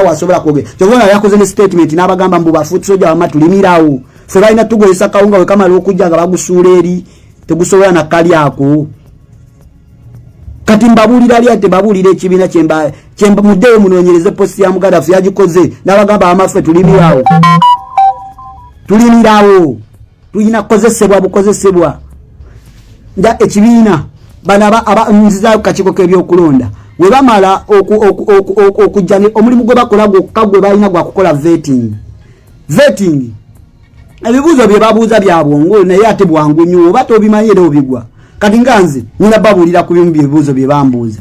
wasobola kwogera kyobona yakoze ne statement n'abagamba mbu ba foot soldier amatulimirawo fe balina tugolesa kawunga we kamala okujja nga bagusuula eri tegusobola na kali ako. Kati mbabulira ali ate babulira ekibiina kyemba muddeyo munoonyereze posti ya muganda ffe yagikoze n'abagamba amaffe tulimirawo tulina kukozesebwa bukozesebwa nda ekibiina bana nziza kakiiko k'ebyokulonda we bamala okujja omulimu gwe bakola gwokka gwe balina gwa kukola vetting ebibuuzo bye babuuza bya bwongo naye ate bwangu nnyo oba tobimanyire obigwa. Kati nganze nina babulira ku bimu by'ebibuuzo bye bambuuza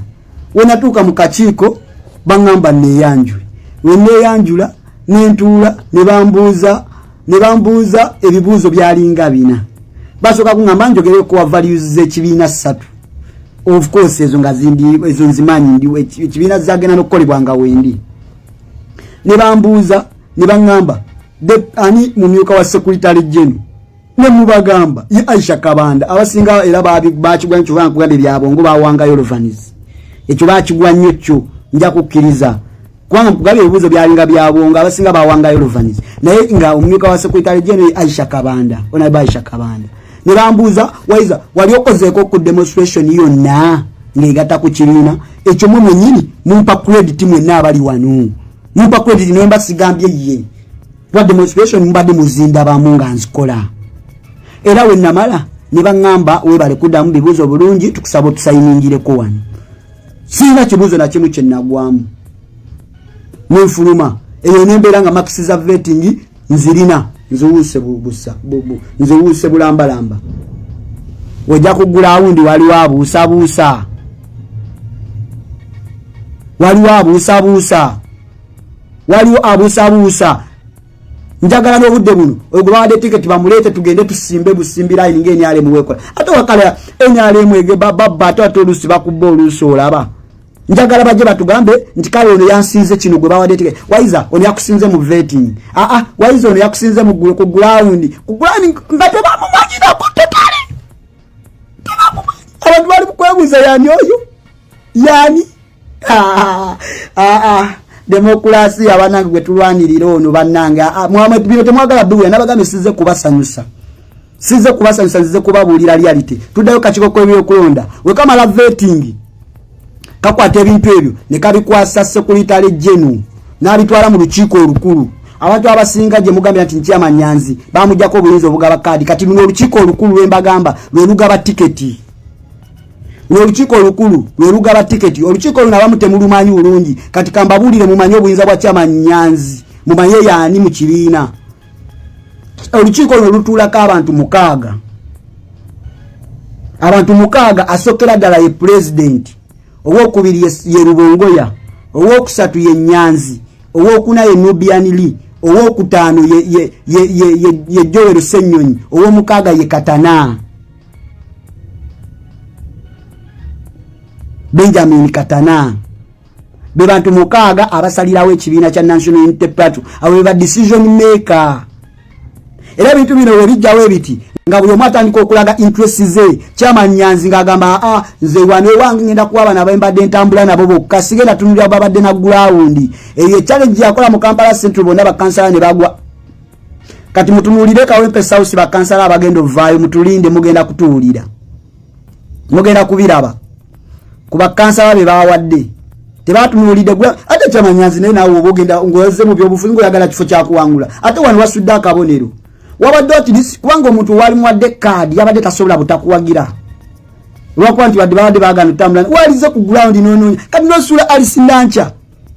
we natuuka mu kakiiko baŋŋamba neeyanjule we neeyanjula nentuula ne bambuuza ebibuuzo byalinga bina basooka kuŋŋamba njogere ku values z'ekibiina 3 of course ezo nzimanyi ndi ekibiina zagenda n'okukolebwa nga wendi ne bambuuza ne baŋŋamba ani mumyuka wa secretary general ne mubagamba ye Aisha Kabanda abasinga era bakigwa ncyo bankugamba byabongo bawangayo Lovanis ekyo bakigwa nnyo kyo nja kukkiriza kwanga kugabe ebibuuzo byalinga byabongo abasinga bawangayo Lovanis naye nga omumyuka wa secretary general Aisha Kabanda Aisha Kabanda ne bambuuza waiza wali okozeeko ku demonstration yonna ng'egatta ku kibiina ekyo mwe mwennyini mumpa credit mwenna abali wano mumpa credit naye mbasigambye ye wa demonstration mbadde muzinda bamu nga nzikola era we namala ne baŋŋamba webale kuddamu bibuuzo bulungi tukusaba otusayiningireko wano sina kibuzo na kimu kye nagwamu nenfuluma eyo nembeera nga makisi za vetting nzirina nziwuuse bubusa nziwuuse bulambalamba wajja kugula awundi waliwo abuusabuusa waliwo abuusabuusa njagala n'obudde buno oyo gwe bawadde tiketi bamuleete tugende tusimbe busimbi line ng'enyalemu wekola ate wakala enyalemu ege babba ate oluusi bakubba oluusi olaba njagala bajje batugambe nti kale ono yansinze kino gwe bawadde tiketi waiza ono yakusinze mu vetting waiza ono yakusinze mu ku ground nga tebamumanyirako totale abantu bali kukwebuuza yani oyo yani demokrasi abanange gwe tulwanirira ono bannange Muhammad bino temwagala bwe nabagambe size kubasanyusa size kubabuulira reality tuddayo kachiko kw'ebyokulonda we kamala vetting kakwata ebintu ebyo ne kabikwasa Secretary General n'abitwala mu lukiiko olukulu abantu abasinga gye mugambira nti Nkyama Nyanzi bamujjako obuyinza obugaba kaadi kati luno olukiiko olukulu lwembagamba lwe lugaba tiketi olukiiko olukulu lwe lugaba tiketi olukiiko luno abamu temulumanyi bulungi kati kambabuulire mumanyi obuyinza bwa Nkyama Nyanzi mumanye yaani mu kibiina olukiiko luno lutuulako abantu mukaaga asokera ddala ye president owokubiri ye Rubongoya owokusatu ye Nyanzi owokuna ye Nubian Lee owokutaano ye Joel Ssenyonyi owomukaaga ye Katana Benjamin Katana be bantu mukaaga abasalirawo ekibiina kya National Unity Party abo be decision maker era bintu bino we bijjawo ebiti nga buli omu atandika okulaga interest ze Nkyama Nyanzi ng'agamba nze wano ewange ngenda kuwa abana abembadde ntambula nabo bokka sigenda tunulira babadde na ground eyo challenge yakola mu Kampala Central bonna bakansala ne bagwa kati mutunulire Kawempe South bakansala abagenda ovaayo mutulinde mugenda kutuulira mugenda kubiraba kuba kansala be bawadde tebatunulide gwa ate Nkyama Nyanzi naye nawe obogenda ngoze mu byobufuzi ngoyagala kifo kya kuwangula ate wano wasudde akabonero wabadde oti kubanga omuntu wali muwadde kaadi yabadde tasobola butakuwagira lwakuba nti wadde babadde baagana tutambula walize ku ground nononya kati nosuula Alice Nancha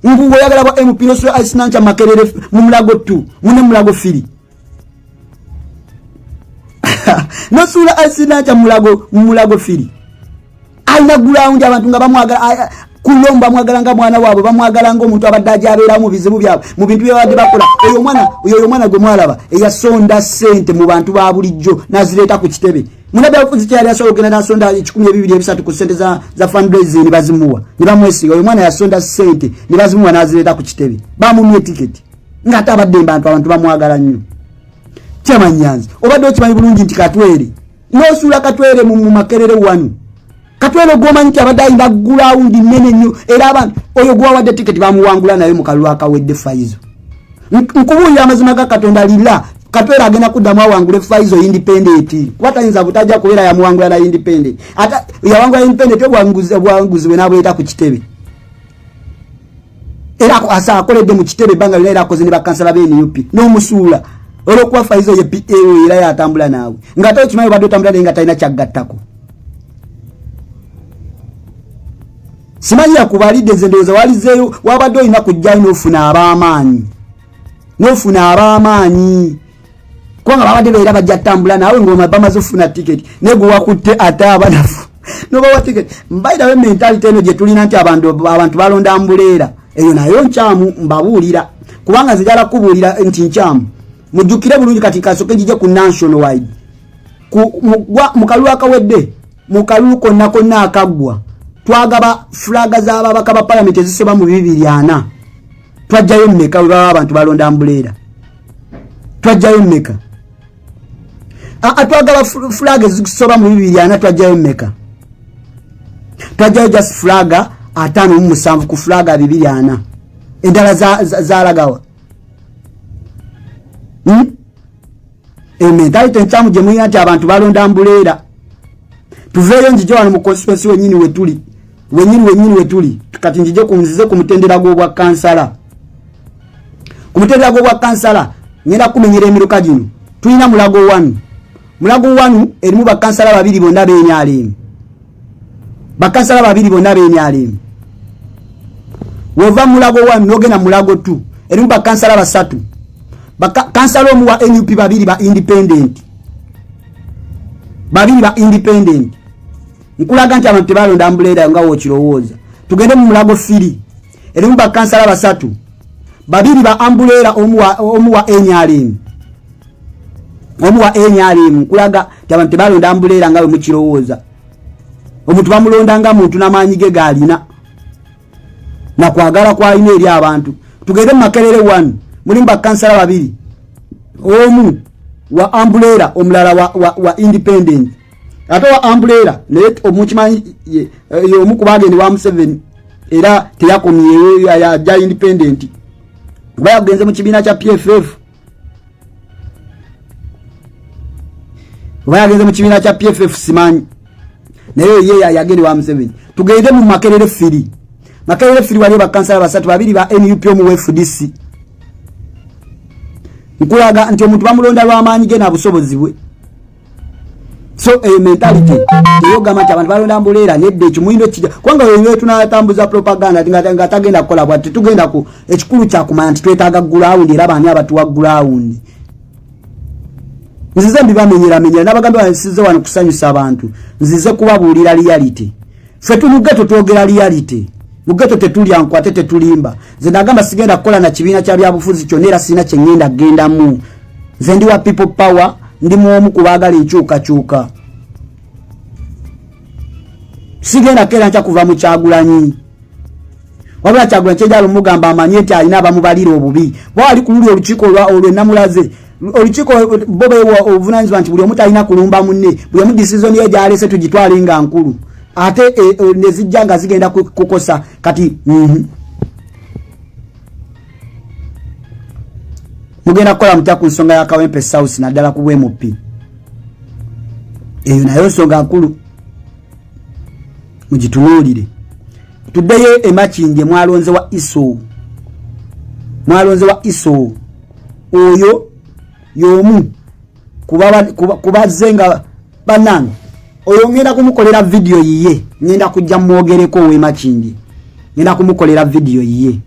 ngungo oyagala bwa MP nosuula Alice Nancha Makerere mu Mulago 2 mune Mulago 3 nosuula Alice Nancha mu Mulago 3 alina ground abantu nga bamwagala kulomba mwagala nga mwana waabwe bamwagala nga omuntu abadde ajabeera mu bizibu byabwe mu bintu byabadde bakola oyo mwana gwe mwalaba eyasonda ssente mu bantu ba bulijjo nazireeta ku kitebe munabe ofuzi kyali asobola okugenda nasonda 1,200 ku ssente za fundraising bazimuwa ne bamwesiga oyo mwana yasonda ssente ne bazimuwa nazireeta ku kitebe bamumye tiketi nga ate abadde abantu bamwagala nnyo Nkyama Nyanzi obadde okimanyi bulungi nti Katwere n'osuula Katwere mu Makerere wanu Katwere goma nti abadde ayinda ground nene nnyo era abantu oyo gwawadde tiketi bamuwangula naye mu kalulu akawedde Faizo nkubuulira amazima ga Katonda lila Katwere agenda kuddamu awangule Faizo independent kuba tayinza butajja kubeera yamuwangula na independent ate yawangula independent obwanguzi bwe n'abweta ku kitebe era asa akoledde mu kitebe banga lina era akoze ne bakansala b'NUP n'omusuula olwokuba Faizo ye PA era yatambula naawe ng'ate okimanyi badde otambula naye nga talina kyaggattako simanyi yakubalidde nze ndowooza walizeeyo wabadde olina kujjayo n'ofuna ab'amaanyi kubanga babadde beera bajja ttambula naawe ng'oma bamaze ofuna tiketi naye gwe wakutte ate abanafu n'obawa tiketi mbayirawo mentality eno gye tulina nti abantu balonda mbuleera eyo nayo nkyamu mbabuulira kubanga nzijala kubuulira nti nkyamu mujjukire bulungi kati kasooke gijje ku national wide mu kalulu akawedde mu kalulu konna akaggwa twagaba flaga z'ababaka ba parliament ezisoba mu 240 twajjayo mmeka we baba abantu balonda mbuleera twajjayo mmeka twagaba flaga ezisoba mu 240 twajjayo mmeka twajjayo just flaga 57 ku flaga 240 endala zalagawa mentality nkyamu gye mulina nti abantu balonda mbuleera tuveeyo njije wano mu constituency wenyini wetuli kati njije kunzize ku mutendera gw'obwa kansala ngenda kumenyera emiruka gino tulina Mulago 1 erimu bakansala babiri bonna b'NRM wova mulago 1 nogena mulago 2 erimu bakansala basatu kansala omu wa NUP babiri ba independent nkulaga nti abantu tebalonda ambulera nga wokirowooza tugende mu mulago 3 erimu bakansala basatu babiri ba ambulera omu wa NRM nkulaga nti abantu tebalonda ambulera nga we mukirowooza omuntu bamulonda nga muntu n'amaanyi ge galina na kwagala kwa ine eri abantu tugende mu Makerere 1 mulimu bakansala babiri omu wa ambulera omulala wa independent ate wa ambulera naye omukimanyi omu kubagende wa M7 era teyakomyeyo ya independent bayagenze mu kibiina kya PFF simanyi naye ye yagende wa M7 tugende mu Makerere 3 wali bakansala basatu babiri ba NUP omu FDC nkulaga nti omuntu bamulonda lw'amaanyi ge na busobozi bwe so mentality eyogamba nti abantu balonda ambulera nedde ekimuyindo kijja kubanga wewe tunatambuza propaganda nga tagenda kukola bwati tugenda ku ekikulu kya kumanya nti twetaaga ground era baani abatuwa ground nzize mbibamenyera n'abagamba nsize wano kusanyusa abantu nzize kubabuulira reality ffe tumugeto twogera reality mugeto tetulya nkwate tetulimba nze nagamba sigenda kukola na kibiina kya byabufuzi kyonna era sina kye ngenda gendamu nze ndi wa people power ndi muomu kubaagala enkyukakyuka sigenda kera nkya kuva mu Kyagulanyi wabula Kyagulanyi kyejalo mugamba amanye nti alina abamubalira obubi bwali kululi olukiiko olw'ennamulaze olukiiko bobe obuvunanyizibwa nti buli omu talina kulumba munne buli omu decision ye gyalese tugitwale nga nkulu ate nezijja nga zigenda kukosa kati mugenda kukola mutya ku nsonga ya Kawempe South naddala ku MOP eyo nayo nsonga nkulu mugitunuulire tuddeyo emakindye mwalonze wa iso oyo y'omu kubazzenga bannange oyo ngenda kumukolera video yiye ngenda kujja mwogereko w'emakindye ngenda kumukolera video yiye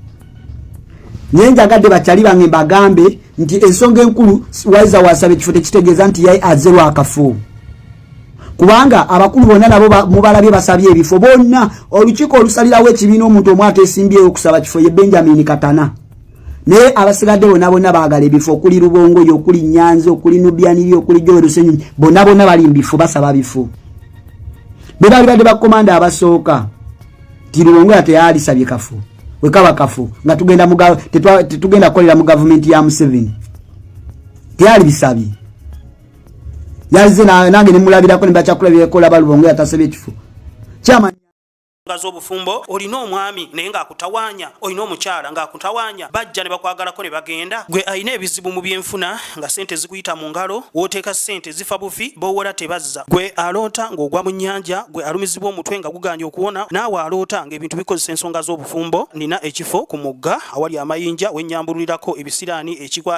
nyenjagadde bakyali bange bagambe nti ensonga enkulu waiza wasabe kifo tekitegeeza nti yayi azerwa akafu kubanga abakulu bonna nabo mubalabye basabye ebifo bonna olukiiko olusalirawo ekibiina omuntu omu ateesimbyeyo okusaba kifo ye Benjamin Katana naye abasigadde bonna baagala ebifo okuli Rubongo okuli Nyanzi okuli Nubianiri okuli Joel Lusenyonyi bonna bali mbifo basaba bifo be bali badde bakomanda abasooka ti Rubongo ate alisabye kafu wekaba kafu nga tugenda kukolera mu gavumenti ya M7 teyali bisabye yalize nange nemulabirako nebakyakulabireko laba Rubongo yatasabye ekifo kyama z'obufumbo olina omwami naye ng'akutawanya olina omukyala ng'akutawanya bajja ne bakwagalako ne bagenda gwe alina ebizibu mu byenfuna nga sente zikuyita mu ngalo wooteeka sente zifa bufi bowola tebazza gwe aloota ng'ogwa mu nnyanja gwe alumizibwa omutwe nga guganja okuwona naawe aloota ng'ebintu bikozesa ensonga z'obufumbo nina ekifo ku mugga awali amayinja wennyambululirako ebisiraani ekigwa